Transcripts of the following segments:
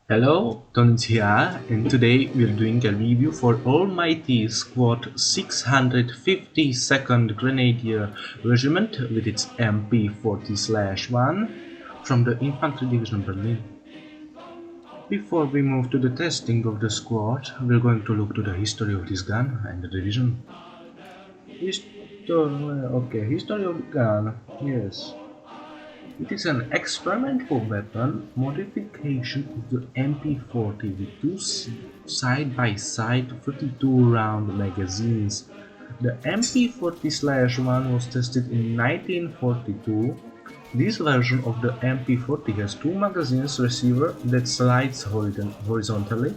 Hello, Tony here, and today we're doing a review for Almighty Squad 652nd Grenadier Regiment with its MP40/1 from the Infantry Division Berlin. Before we move to the testing of the squad, we're going to look to the history of this gun and the division. History of the gun, yes. It is an experimental weapon modification of the MP40 with two side-by-side 32-round magazines. The MP40/1 was tested in 1942. This version of the MP40 has two magazines receiver that slides horizontally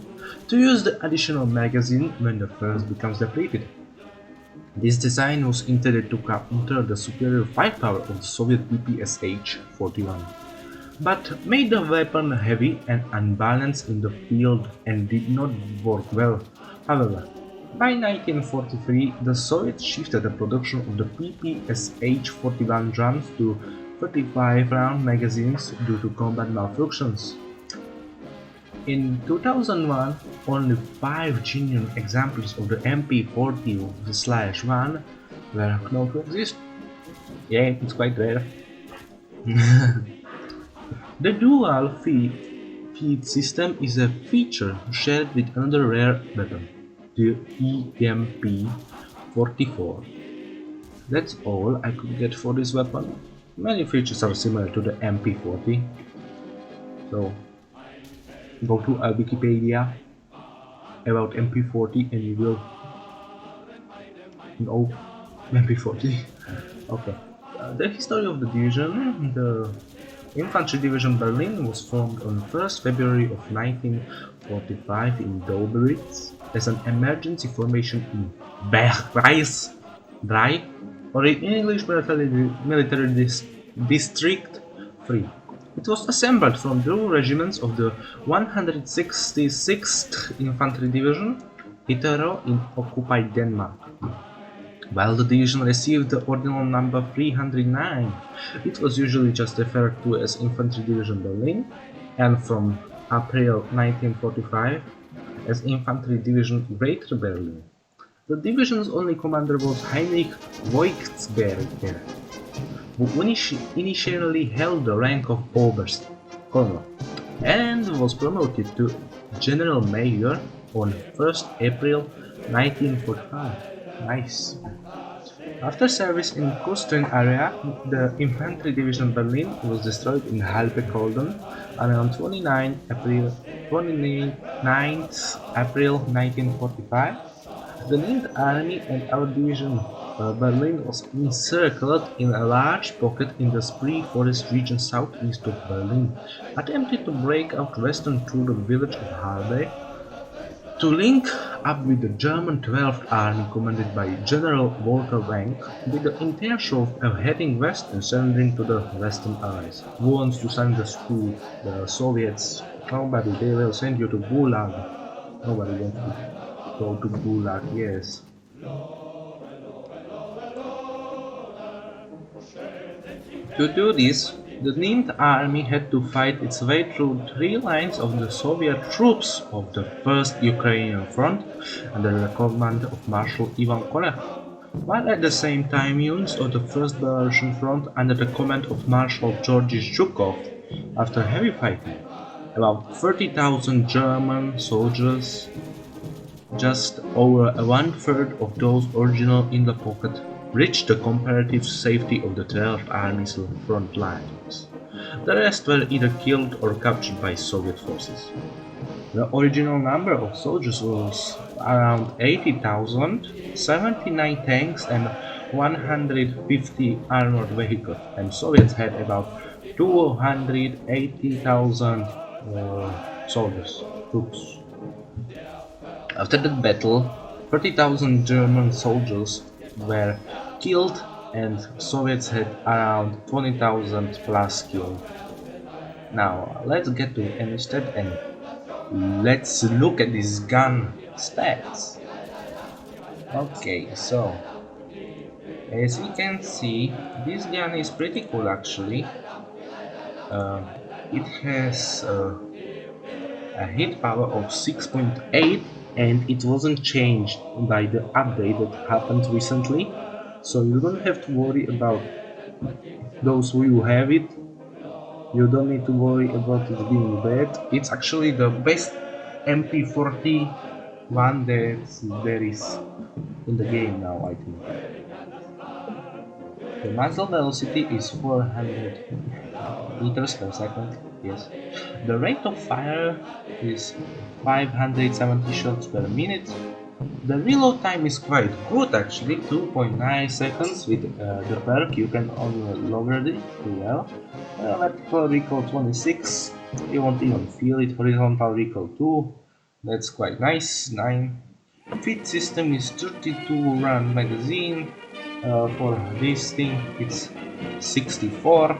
to use the additional magazine when the first becomes depleted. This design was intended to counter the superior firepower of the Soviet PPSH-41, but made the weapon heavy and unbalanced in the field and did not work well. However, by 1943 the Soviets shifted the production of the PPSH-41 drums to 35-round magazines due to combat malfunctions. In 2001, only 5 genuine examples of the MP40/1 were known to exist. Yeah, it's quite rare. The dual feed system is a feature shared with another rare weapon, the EMP44. That's all I could get for this weapon. Many features are similar to the MP40, so go to Wikipedia about MP40 and you will know MP40. Okay. The history of the division. The Infantry Division Berlin was formed on 1st February of 1945 in Dobritz as an emergency formation in Bergkreis 3, or in English Military District 3. It was assembled from two regiments of the 166th Infantry Division, Hetero, in occupied Denmark. While the division received the ordinal number 309, it was usually just referred to as Infantry Division Berlin, and from April 1945 as Infantry Division Greater Berlin. The division's only commander was Heinrich Voigtsberger, who initially held the rank of Oberst Colonel and was promoted to General Major on 1st April 1945. Nice. After service in coastal area, the Infantry Division Berlin was destroyed in Halbekolden around 29th April 1945. The Ninth Army and our division Berlin was encircled in a large pocket in the Spree Forest region southeast of Berlin, attempted to break out western through the village of Halbe to link up with the German 12th Army commanded by General Walter Wenck with the intention of heading west and surrendering to the Western Allies. Who wants to send us to the Soviets? Nobody, they will send you to Gulag. Nobody wants to go to Gulag, yes. To do this, the Ninth Army had to fight its way through three lines of the Soviet troops of the First Ukrainian Front under the command of Marshal Ivan Kolev, while at the same time units of the First Belarusian Front under the command of Marshal Georgy Zhukov. After heavy fighting, about 30,000 German soldiers, just over one-third of those original in the pocket, reached the comparative safety of the 12th Army's front lines. The rest were either killed or captured by Soviet forces. The original number of soldiers was around 80,000, 79 tanks and 150 armored vehicles, and Soviets had about 280,000 soldiers, troops. After that battle, 30,000 German soldiers were killed and Soviets had around 20,000 plus killed. Now let's get to Enlisted and let's look at this gun stats. Okay, so as you can see, this gun is pretty cool actually. It has a hit power of 6.8, and it wasn't changed by the update that happened recently, so you don't have to worry about those who have it. You don't need to worry about it being bad. It's actually the best MP40 one that there is in the game now, I think. The muzzle velocity is 400 meters per second, yes. The rate of fire is 570 shots per minute. The reload time is quite good actually, 2.9 seconds. With the perk you can only lower it too well. Vertical recoil 26, you won't even feel it. Horizontal recoil 2, that's quite nice, 9. Feed system is 32 round magazine. For this thing it's 64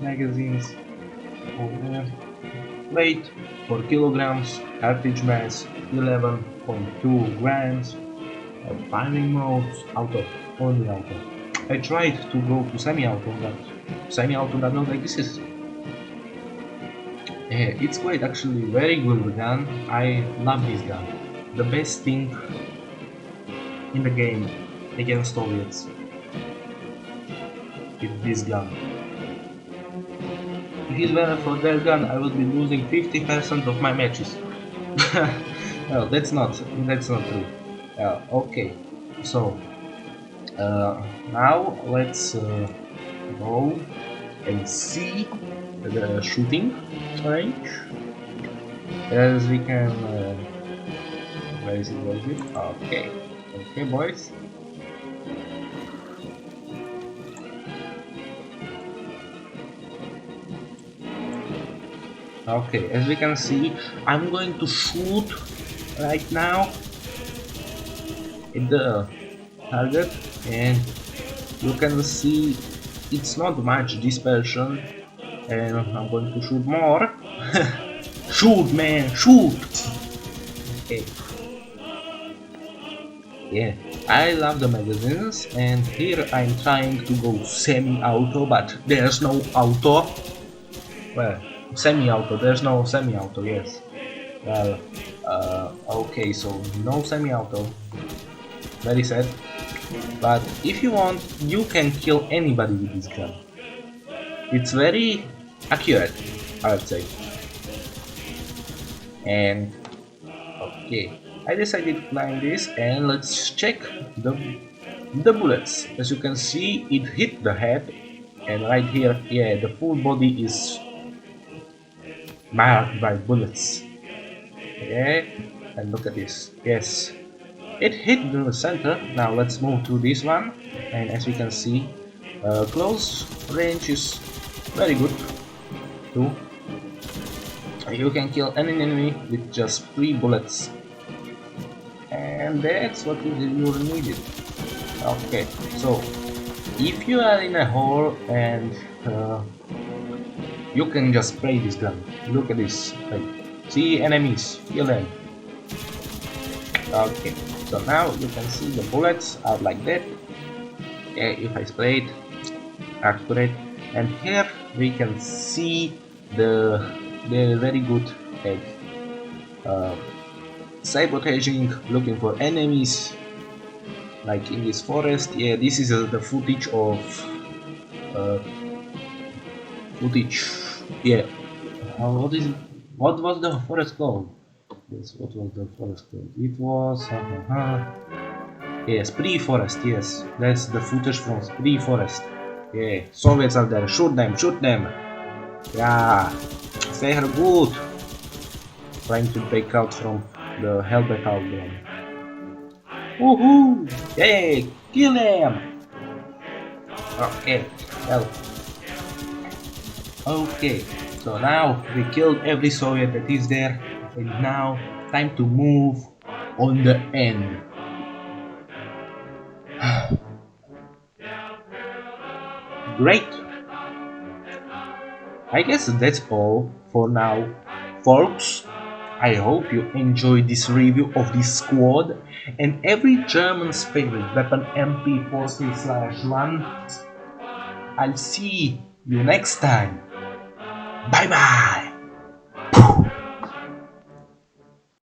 magazines. Weight 4 kilograms, cartridge mass 11.2 grams. Firing modes auto, only auto. I tried to go to semi-auto, but semi-auto does not exist. It's quite actually very good gun. I love this gun. The best thing in the game against Soviets is this gun. If it weren't for that gun, I would be losing 50% of my matches. Well, that's not true. Okay, so now let's go and see the shooting range. As we can, where is it? Okay, boys. Okay, as we can see, I'm going to shoot right now at the target, and you can see it's not much dispersion, and I'm going to shoot more. Shoot, man, shoot! Okay. Yeah, I love the magazines, and here I'm trying to go semi-auto, but there's no auto. Well, semi-auto, there's no semi-auto, yes. Well, okay, so no semi-auto. Very sad. But if you want, you can kill anybody with this gun. It's very accurate, I would say. And okay, I decided to climb this, and let's check the bullets. As you can see, it hit the head, and right here, yeah, the full body is marked by bullets. Okay, and look at this. Yes, it hit the center. Now let's move to this one, and as we can see, close range is very good too. You can kill any enemy with just 3 bullets, and that's what you needed. Okay, so if you are in a hole and you can just spray this gun. Look at this. Like, see enemies, kill them. Okay, so now you can see the bullets are like that. Okay, if I spray it, accurate. And here we can see the very good at sabotaging, looking for enemies. Like in this forest. Yeah, this is the footage of Yeah. What was the forest called? Yes, what was the forest called? It was yes, pre-forest. Yes, that's the footage from pre-forest. Yeah, Soviets are there. Shoot them! Shoot them! Yeah, they are good. Trying to break out from the hellback outdoor. Woohoo! Hey, kill them! Okay, well. Okay, so now we killed every Soviet that is there, and now time to move on the end. Great! I guess that's all for now, folks. I hope you enjoyed this review of this squad and every German's favorite weapon, MP40/1. I'll see you next time. Bye bye!